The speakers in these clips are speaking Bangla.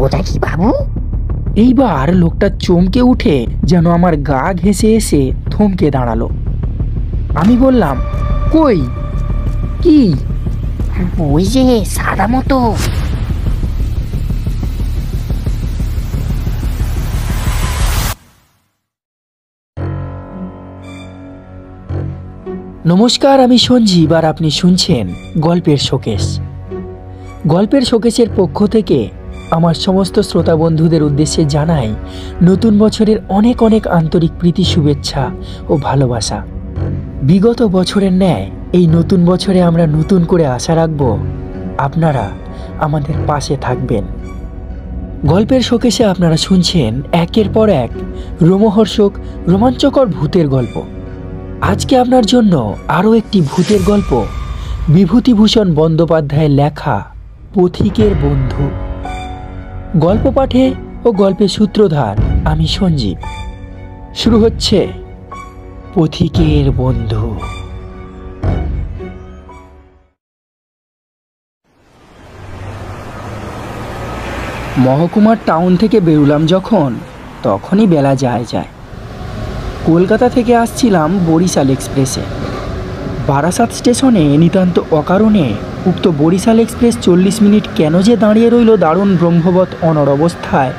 ওটা কি বাবু? এইবার লোকটা চমকে উঠে যেন আমার গা ঘেঁষে এসে থমকে দাঁড়ালো। আমি বললাম, কই কি? ওই যে সাদা মতো। নমস্কার, আমি সঞ্জীব আর আপনি শুনছেন গল্পের শোকেস। গল্পের শোকেসের পক্ষ থেকে আমার সমস্ত শ্রোতা বন্ধুদের উদ্দেশ্যে জানাই নতুন বছরের অনেক অনেক আন্তরিক প্রীতি, শুভেচ্ছা ও ভালোবাসা। বিগত বছরের ন্যায় এই নতুন বছরে আমরা নতুন করে আশা রাখব আপনারা আমাদের পাশে থাকবেন। গল্পের শোকেসে আপনারা শুনছেন একের পর এক রোমহর্ষক রোমাঞ্চকর ভূতের গল্প। আজকে আপনার জন্য আরও একটি ভূতের গল্প, বিভূতিভূষণ বন্দ্যোপাধ্যায়ের লেখা পথিকের বন্ধু। গল্প পাঠে ও গল্পের সূত্রধার আমি সঞ্জীব। শুরু হচ্ছে পথিকের বন্ধু। মহকুমার টাউন থেকে বেরুলাম যখন, তখনই বেলা যায়। কলকাতা থেকে আসছিলাম বরিশাল এক্সপ্রেসে। বারাসাত স্টেশনে নিতান্ত অকারণে উক্ত বরিশাল এক্সপ্রেস 40 মিনিট কেন যে দাঁড়িয়ে রইল দারুণ ব্রহ্মবৎ অনড় অবস্থায়,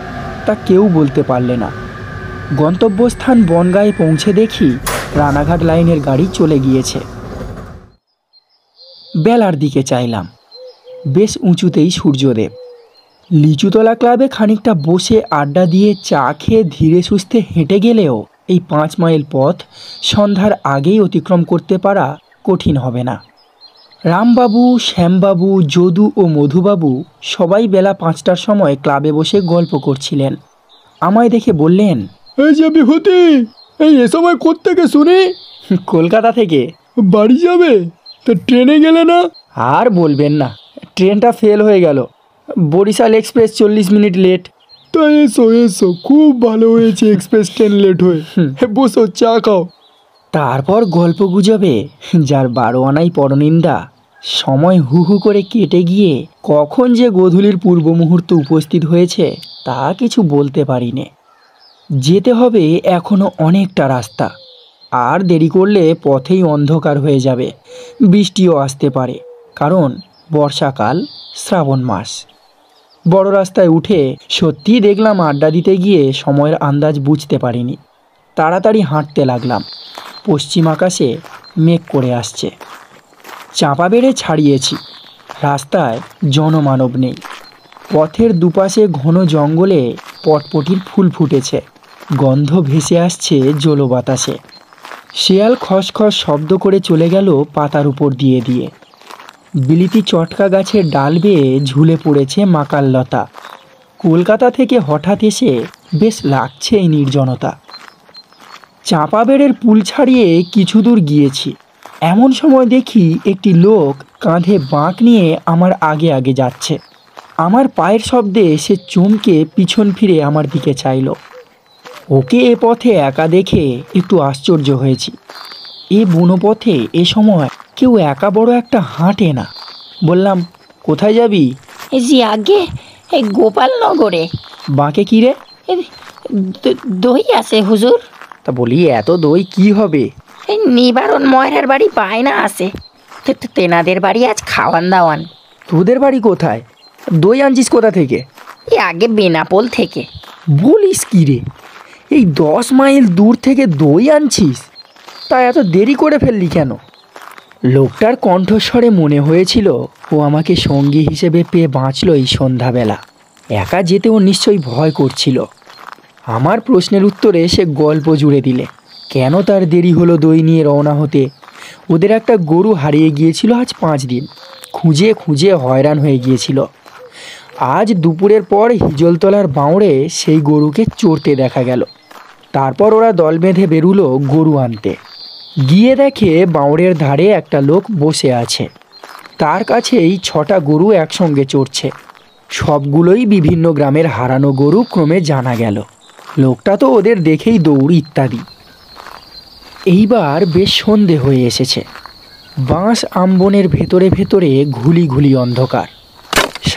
তা কেউ বলতে পারলে না। গন্তব্যস্থান বনগাঁয়ে পৌঁছে দেখি রানাঘাট লাইনের গাড়ি চলে গিয়েছে। বেলার দিকে চাইলাম, বেশ উঁচুতেই সূর্যদেব। লিচুতলা ক্লাবে খানিকটা বসে আড্ডা দিয়ে চা খেয়ে ধীরে সুস্থে হেঁটে গেলেও এই 5 মাইল পথ সন্ধ্যার আগেই অতিক্রম করতে পারা কঠিন হবে না। রামবাবু, শ্যামবাবু, যদু ও মধুবাবু সবাই বেলা 5টার সময় ক্লাবে বসে গল্প করছিলেন। আমায় দেখে বললেন, এই যে বিভূতি, এই এ সময় কোত্থেকে শুনি? কলকাতা থেকে। বাড়ি যাবে? তা ট্রেনে গেলে না? আর বলবেন না, ট্রেনটা ফেল হয়ে গেল। Barishal express 40 minute late. তা এসো এসো, খুব ভালো হয়েছে এক্সপ্রেস ট্রেন লেট হয়ে। বসো, চা খাও। তারপর গল্প গুজবে যার 12 আনাই পরনিন্দা, সময় হু হু করে কেটে গিয়ে কখন যে গোধূলির পূর্ব মুহূর্ত উপস্থিত হয়েছে তা কিছু বলতে পারিনে। যেতে হবে এখনো অনেকটা রাস্তা, আর দেরি করলে পথেই অন্ধকার হয়ে যাবে। বৃষ্টিও আসতে পারে, কারণ বর্ষাকাল, শ্রাবণ মাস। বড় রাস্তায় উঠে সত্যিই দেখলাম আড্ডা দিতে গিয়ে সময়ের আন্দাজ বুঝতে পারিনি। তাড়াতাড়ি হাঁটতে লাগলাম। পশ্চিম আকাশে মেঘ করে আসছে। চাপা বেড়ে ছাড়িয়েছি। রাস্তায় জনমানব নেই। পথের দুপাশে ঘন জঙ্গলে পটপটির ফুল ফুটেছে। গন্ধ ভেসে আসছে জলো বাতাসে। শেয়াল খসখস শব্দ করে চলে গেল পাতার উপর দিয়ে। বিলিতি চটকা গাছের ডাল বেয়ে ঝুলে পড়েছে মাকাল লতা। কলকাতা থেকে হঠাৎ এসে বেশ লাগছে এই নির্জনতা। চাপা বেড়ের পুল ছাড়িয়ে কিছু দূর গিয়েছি, এমন সময় দেখি একটি লোক কাঁধে বাঁক নিয়ে আমার আগে আগে যাচ্ছে। আমার পায়ের শব্দে সে চমকে পিছন ফিরে আমার দিকে চাইল। ওকে এ পথে একা দেখে একটু আশ্চর্য হয়েছি। এ বুনো পথে এ সময় কেউ একা বড় একটা হাঁটে না। বললাম, কোথায় যাবি? জি আগে, এই গোপালনগরে। বাঁকে কি রে? দই আছে হুজুর। তা বলি, এত দই কি হবে? এই নিবারণ ময়রার বাড়ি বায়না আছে, তেনাদের বাড়ি আজ খাওয়ান দাওয়ান। তোদের বাড়ি কোথায়? দই আনছিস কোথা থেকে? এই আগে বেনাপোল থেকে। বলিস কি রে, এই 10 মাইল দূর থেকে দই আনছিস? তা এত দেরি করে ফেললি কেন? লোকটার কণ্ঠস্বরে মনে হয়েছিল ও আমাকে সঙ্গী হিসেবে পেয়ে বাঁচল এই সন্ধ্যাবেলা। একা যেতে ও নিশ্চয়ই ভয় করছিল। আমার প্রশ্নের উত্তরে সে গল্প জুড়ে দিলে কেন তার দেরি হলো দই নিয়ে রওনা হতে। ওদের একটা গরু হারিয়ে গিয়েছিল আজ 5 দিন। খুঁজে খুঁজে হয়রান হয়ে গিয়েছিল। আজ দুপুরের পর হিজলতলার বাঁওড়ে সেই গরুকে চড়তে দেখা গেল। তারপর ওরা দল বেঁধে বেরুলো গরু আনতে। গিয়ে দেখে বাঁওড়ের ধারে একটা লোক বসে আছে। তার কাছেই 6টা গরু একসঙ্গে চড়ছে। সবগুলোই বিভিন্ন গ্রামের হারানো গরু ক্রমে জানা গেল। লোকটা তো ওদের দেখেই দৌড় ইত্যাদি। এইবার বেশ সন্ধে হয়ে এসেছে। বাঁশ আমবনের ভেতরে ভেতরে ঘুলি ঘুলি অন্ধকার।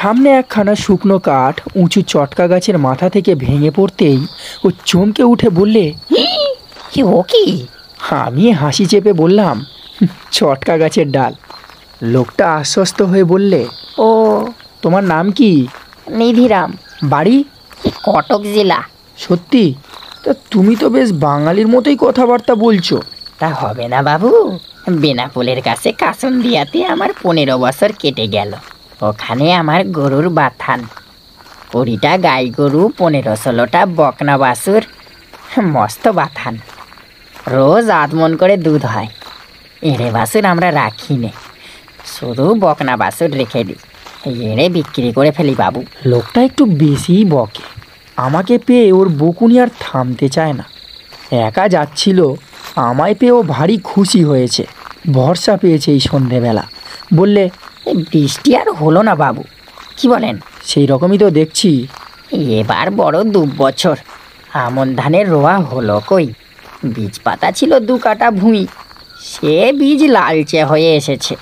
সামনে একখানা শুকনো কাঠ উঁচু চটকা গাছের মাথা থেকে ভেঙে পড়তেই ও চমকে উঠে বললে, কি ও কি? আমি হাসি চেপে বললাম, চটকা গাছের ডাল। লোকটা আশ্বস্ত হয়ে বললে, ও তোমার নাম কি? নিধিরাম, বাড়ি? কটক জেলা। সত্যি? তা তুমি তো বেশ বাঙালির মতোই কথাবার্তা বলছো। তা হবে না বাবু, বেনাপোলের কাছে কাসুন্দিয়াতে আমার 15 বছর কেটে গেল। ওখানে আমার গরুর বাথান, 20টা গাই গরু, 15-16টা বকনা বাছুর, মস্ত বাথান। রোজ আধমন করে দুধ হয়। এড়ে বাছুর আমরা রাখি নে, শুধু বকনা বাছুর রেখে দিই। এড়ে বিক্রি করে ফেলি বাবু। লোকটা একটু বেশিই বকে। আমাকে পেয়ে ওর বকুনি আর থামতে চায় না। একা যাচ্ছিল, আমায় পেয়ে ও ভারী খুশি হয়েছে, ভরসা পেয়েছে এই সন্ধেবেলা। বললে, এই বৃষ্টি আর হলো না বাবু, কি বলেন? সেই রকমই তো দেখছি। এবার বড় 2 বছর আমন ধানের রোয়া হলো কই। বীজ পাতা ছিল 2 কাঠা ভুঁই, সে বীজ লালচে হয়ে এসেছে।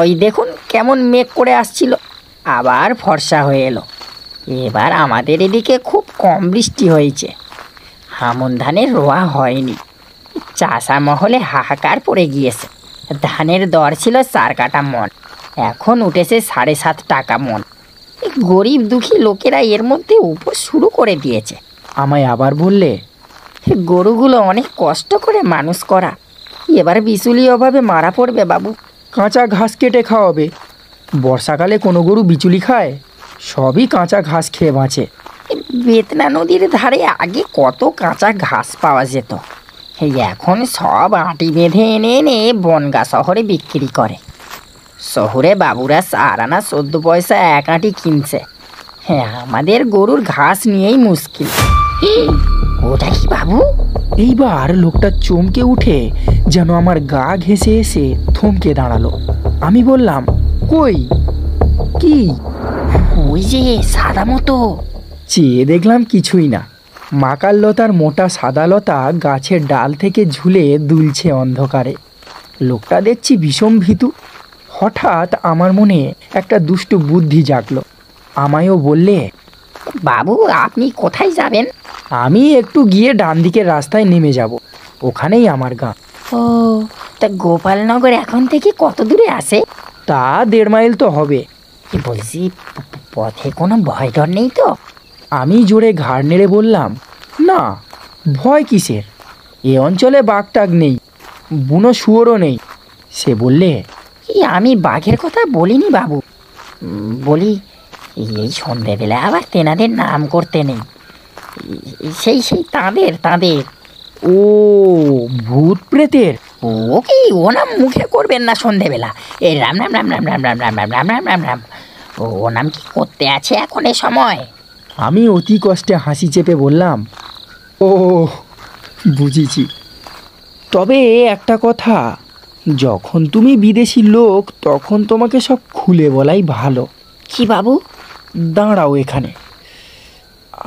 ওই দেখুন কেমন মেঘ করে আসছিল, আবার ফর্সা হয়ে এলো। এবার আমাদের এদিকে খুব কম বৃষ্টি হয়েছে, আমন ধানের রোয়া হয়নি। চাষা মহলে হাহাকার পড়ে গিয়েছে। ধানের দর ছিল 4 কাঠা মন, এখন উঠেছে 7.5 টাকা মন। এই গরিব দুঃখী লোকেরা এর মধ্যে উপোস শুরু করে দিয়েছে। আমায় আবার বললে, গরুগুলো অনেক কষ্ট করে মানুষ করা, এবার বিচুলি অভাবে মারা পড়বে বাবু। কাঁচা ঘাস কেটে খাওয়াবে। বর্ষাকালে কোনো গরু বিচুলি খায়? সবই কাঁচা ঘাস খেয়ে বাঁচে। বেতনা নদীর ধারে আগে কত কাঁচা ঘাস পাওয়া যেত, এই এখন সব আঁটি বেঁধে এনে এনে বনগা শহরে বিক্রি করে। শহরে বাবুরা 4 আনা 14 পয়সা 1 আঁটি কিনছে। হ্যাঁ, আমাদের গরুর ঘাস নিয়েই মুশকিল। ওটা কি বাবু? এইবার লোকটা চমকে উঠে যেন আমার গা ঘেঁষে এসে থমকে দাঁড়ালো। আমি বললাম, কই? কি? ওই যে সাদা মতো। চেয়ে দেখলাম কিছুই না। মাকাল লতার মোটা সাদা লতা গাছের ডাল থেকে ঝুলে দুলছে অন্ধকারে। লোকটা দেখছি ভীষণ ভীতু। হঠাৎ আমার মনে একটা দুষ্টু বুদ্ধি জাগলো। আমায়ও বললে, বাবু আপনি কোথায় যাবেন? আমি একটু গিয়ে ডান দিকের রাস্তায় নেমে যাব, ওখানেই আমার গাঁ। ও, তা গোপালনগর এখন থেকে কত দূরে আছে? তা 1.5 মাইল তো হবে। কি বলছি, পথে কোনো ভয় ডর নেই তো? আমি জোরে ঘাড় নেড়ে বললাম, না, ভয় কিসের? এ অঞ্চলে বাঘটাগ নেই, বুনো শুয়োরও নেই। সে বললে, আমি বাঘের কথা বলিনি বাবু, বলি এই সন্ধেবেলা আবার তেনাদের নাম করতে নেই। সেই সেই তাঁদের তাঁদের ও ভূত প্রেতের? ও কি, ও নাম মুখে করবেন না সন্ধেবেলা। এই রাম রাম রাম রাম রাম রাম রাম রাম রাম রাম রাম রাম, ও নাম কি করতে আছে এখন এ সময়? আমি অতি কষ্টে হাসি চেপে বললাম, ও বুঝেছি। তবে একটা কথা, যখন তুমি বিদেশি লোক তখন তোমাকে সব খুলে বলাই ভালো। কি বাবু? দাঁড়াও এখানে,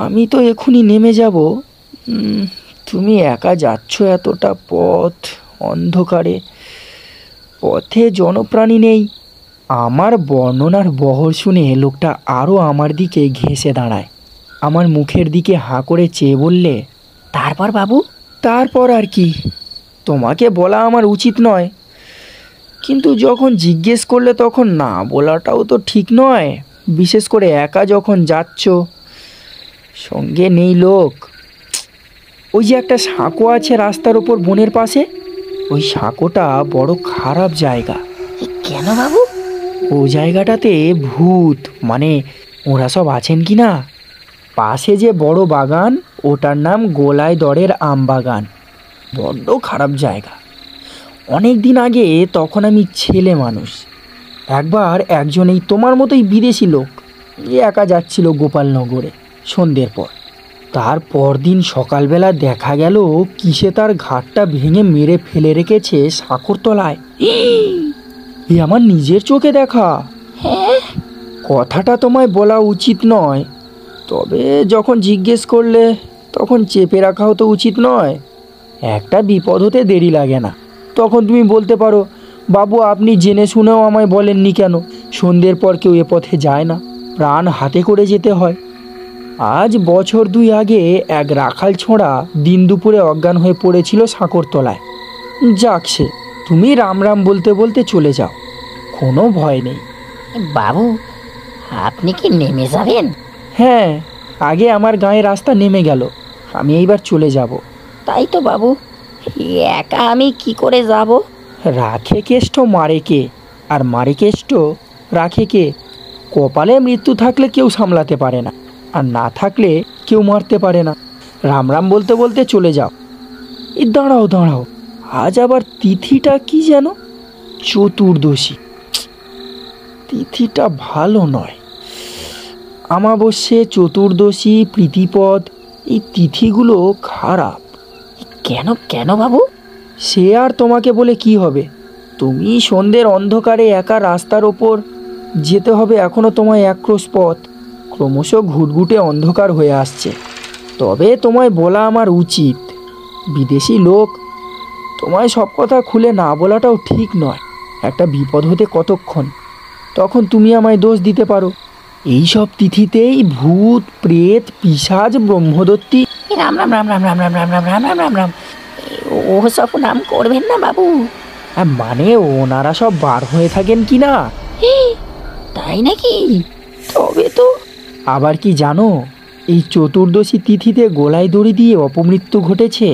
আমি তো এখনই নেমে যাব। তুমি একা যাচ্ছ এতটা পথ অন্ধকারে, পথে জনপ্রাণী নেই। আমার বর্ণনার বহর শুনে লোকটা আরও আমার দিকে ঘেঁষে দাঁড়ায়। আমার মুখের দিকে হাঁ করে চেয়ে বললে, তারপর বাবু? তারপর আর কি, তোমাকে বলা আমার উচিত নয়, কিন্তু যখন জিজ্ঞেস করলে তখন না বলাটাও তো ঠিক নয়। বিশেষ করে একা যখন যাচ্ছ, সঙ্গে নেই লোক। ওই যে একটা সাঁকো আছে রাস্তার ওপর বনের পাশে, ওই সাঁকোটা বড় খারাপ জায়গা। কেন বাবু? ও জায়গাটাতে ভূত মানে ওরা সব আছেন কি না। পাশে যে বড় বাগান, ওটার নাম গোলায় দরের আম বাগান। বড্ড খারাপ জায়গা। অনেক দিন আগে, তখন আমি ছেলে মানুষ, একবার একজন এই তোমার মতোই বিদেশি লোক একা যাচ্ছিল গোপালনগরে সন্ধ্যের পর। তার পরদিন সকালবেলা দেখা গেল কিসে তার ঘাটটা ভেঙে মেরে ফেলে রেখেছে সাঁকোর তলায়। এ আমার নিজের চোখে দেখা। হ্যাঁ, কথাটা তোমায় বলা উচিত নয়, তবে যখন জিজ্ঞেস করলে তখন চেপে রাখাও তো উচিত নয়। একটা বিপদ হতে দেরি লাগে না। তখন তুমি বলতে পারো, বাবু আপনি জেনে শুনেও আমায় বলেননি কেন? সন্ধ্যের পর কেউ এ পথে যায় না। প্রাণ হাতে করে যেতে হয়। আজ বছর 2 আগে এক রাখাল ছোঁড়া দিন দুপুরে অজ্ঞান হয়ে পড়েছিল সাঁকোর তলায়। যাক, সে তুমি রাম রাম বলতে বলতে চলে যাও, কোনো ভয় নেই। বাবু, আপনি কি নেমে যাবেন? হ্যাঁ, আগে আমার গাঁয়ের রাস্তা নেমে গেল, আমি এইবার চলে যাব। তাই তো বাবু, একা আমি কি করে যাব? রাখে কেষ্ট মারে কে, আর মারে কেষ্ট রাখে কে? কপালে মৃত্যু থাকলে কেউ সামলাতে পারে না, আর না থাকলে কেউ মারতে পারে না। রাম রাম বলতে বলতে চলে যাও। এই দাঁড়াও দাঁড়াও, আজ আবার তিথিটা কি যেন? চতুর্দশী। তিথিটা ভালো নয়। অমাবস্যে, চতুর্দশী, প্রীতিপদ, এই তিথিগুলো খারাপ। কেন কেন বাবু? সে আর তোমাকে বলে কি হবে? তুমি সন্ধ্যের অন্ধকারে একা রাস্তার ওপর যেতে হবে, এখনো তোমায় 1 ক্রোশ পথ, ক্রমশ ঘুটঘুটে অন্ধকার হয়ে আসছে। তবে তোমায় বলা আমার উচিত, বিদেশি লোক, তোমায় সব কথা খুলে না বলাটাও ঠিক নয়। একটা বিপদ হতে কতক্ষণ, তখন তুমি আমায় দোষ দিতে পারো। এই সব তিথিতেই ভূত, প্রেত, পিশাচ, ব্রহ্মদত্তী। রাম রাম রাম রাম রাম রাম রাম রাম রাম রাম রাম রাম, ও সব নাম করবেন না বাবু। মানে ওনারা সব বার হয়ে থাকেন কি না? তাই নাকি? তবে তো। আবার কি জানো, এই চতুর্দশী তিথিতে গলায় দড়ি দিয়ে অপমৃত্যু ঘটেছে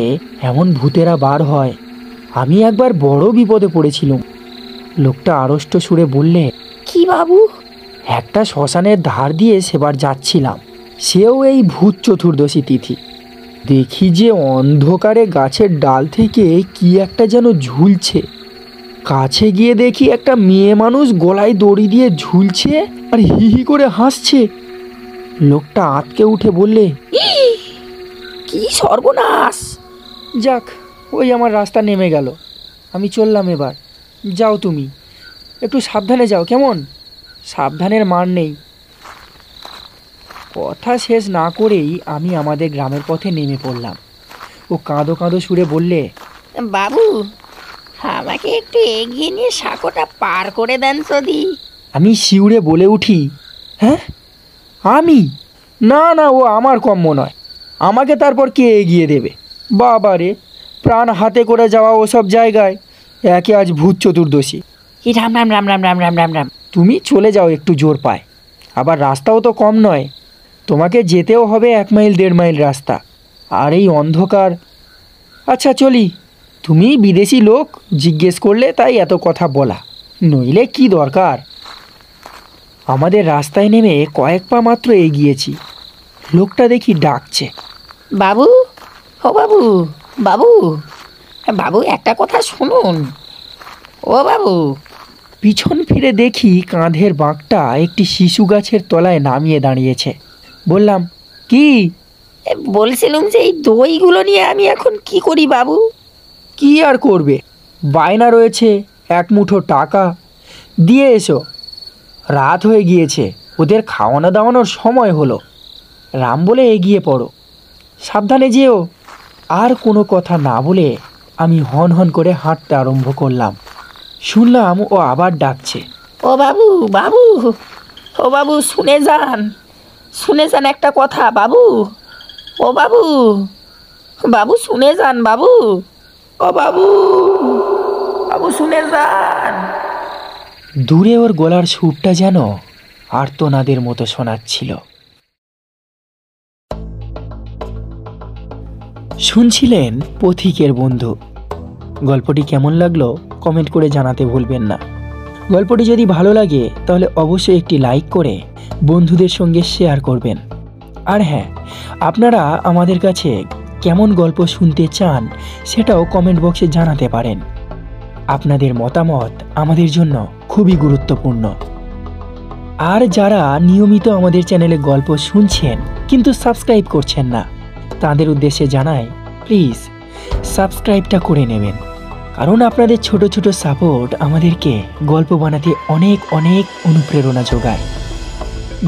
এমন ভূতেরা বার হয়। আমি একবার বড় বিপদে পড়েছিলাম। লোকটা আড়ষ্ট সুরে বললে, কি বাবু? একটা শ্মশানের ধার দিয়ে সেবার যাচ্ছিলাম, সেও এই ভূত চতুর্দশী তিথি। দেখি যে অন্ধকারে গাছের ডাল থেকে কি একটা যেন ঝুলছে। কাছে গিয়ে দেখি একটা মেয়ে মানুষ গলায় দড়ি দিয়ে ঝুলছে আর হি হি করে হাসছে। লোকটা আঁতকে উঠে বললে, কি সর্বনাশ! যাক, ওই আমার রাস্তা নেমে গেল, আমি চললাম এবার। যাও তুমি, একটু সাবধানে যাও কেমন? সাবধানের মার নেই। কথা শেষ না করেই আমি আমাদের গ্রামের পথে নেমে পড়লাম। ও কাঁদো কাঁদো সুরে বললে, বাবু, আমাকে একটু এগিয়ে নিয়ে সাঁকোটা পার করে দেন যদি। আমি শিউরে বলে উঠি, হ্যাঁ আমি? না না, ও আমার কম্য নয়, আমাকে তারপর কে এগিয়ে দেবে? বাবা রে, প্রাণ হাতে করে যাওয়া ওসব জায়গায় একে আজ ভূত চতুর্দশী। রাম রাম রাম রাম রাম রাম রাম রাম। তুমি চলে যাও, একটু জোর পায়, আবার রাস্তাও তো কম নয়, তোমাকে যেতেও হবে 1 মাইল 1.5 মাইল রাস্তা, আর এই অন্ধকার। আচ্ছা চলি, তুমি বিদেশি লোক, জিজ্ঞেস করলে তাই এত কথা বলা, নইলে কি দরকার? আমাদের রাস্তায় নেমে কয়েক পা মাত্র এগিয়েছি, লোকটা দেখি ডাকছে, বাবু, ও বাবু, বাবু, বাবু একটা কথা শুনুন। ও বাবু। পিছন ফিরে দেখি কাঁধের বাঁকটা একটি শিশু গাছের তলায় নামিয়ে দাঁড়িয়েছে। বললাম, কি? বলছিলাম যে এই দইগুলো নিয়ে আমি এখন কি করি বাবু? কি আর করবে, বায়না রয়েছে 1 মুঠো টাকা, দিয়ে এসো। রাত হয়ে গিয়েছে, ওদের খাওয়ানো দাওয়ানোর সময় হলো। রাম বলে এগিয়ে পড়ো, সাবধানে যেও। আর কোনো কথা না বলে আমি হন হন করে হাঁটতে আরম্ভ করলাম। শুনলাম ও আবার ডাকছে, ও বাবু, বাবু, ও বাবু, শুনে যান, শুনে যান একটা কথা বাবু। ও বাবু, বাবু শুনে যান বাবু। ও বাবু, বাবু শুনে যান। দূরে ওর গলার সুরটা যেন আর্তনাদের মতো শোনাচ্ছিল। শুনছিলেন পথিকের বন্ধু। গল্পটি কেমন লাগলো কমেন্ট করে জানাতে ভুলবেন না। গল্পটি যদি ভালো লাগে তাহলে অবশ্যই একটি লাইক করে বন্ধুদের সঙ্গে শেয়ার করবেন। আর হ্যাঁ, আপনারা আমাদের কাছে কেমন গল্প শুনতে চান সেটাও কমেন্ট বক্সে জানাতে পারেন। আপনাদের মতামত আমাদের জন্য খুবই গুরুত্বপূর্ণ। আর যারা নিয়মিত আমাদের চ্যানেলে গল্প শুনছেন কিন্তু সাবস্ক্রাইব করছেন না, তাদের উদ্দেশ্যে জানাই, প্লিজ সাবস্ক্রাইবটা করে নেবেন, কারণ আপনাদের ছোট ছোট সাপোর্ট আমাদেরকে গল্প বানাতে অনেক অনেক অনুপ্রেরণা যোগায়।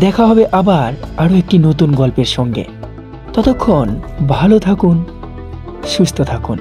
দেখা হবে আবার আরও একটি নতুন গল্পের সঙ্গে। ততক্ষণ ভালো থাকুন, সুস্থ থাকুন।